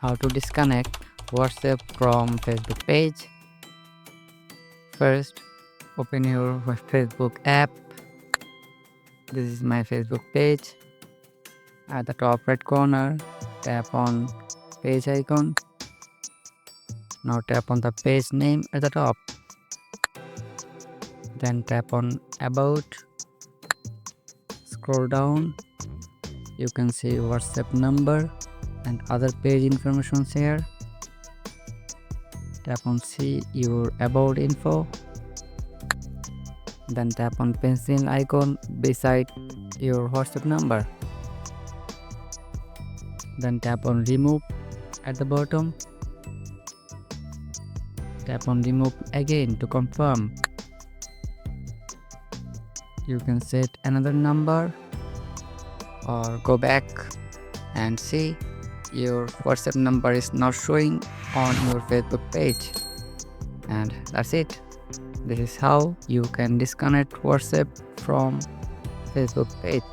How to disconnect WhatsApp from Facebook page. First, open your Facebook app. This is my Facebook page. At the top right corner, tap on page icon. Now tap on the page name at the top. Then tap on About. Scroll down. You can see WhatsApp number and other page information here. Tap on See Your About info. Then tap on pencil icon beside your WhatsApp number. Then tap on Remove at the bottom. Tap on Remove again to confirm. You can set another number or go back and see your WhatsApp number is not showing on your Facebook page. And that's it. This is how you can disconnect WhatsApp from Facebook page.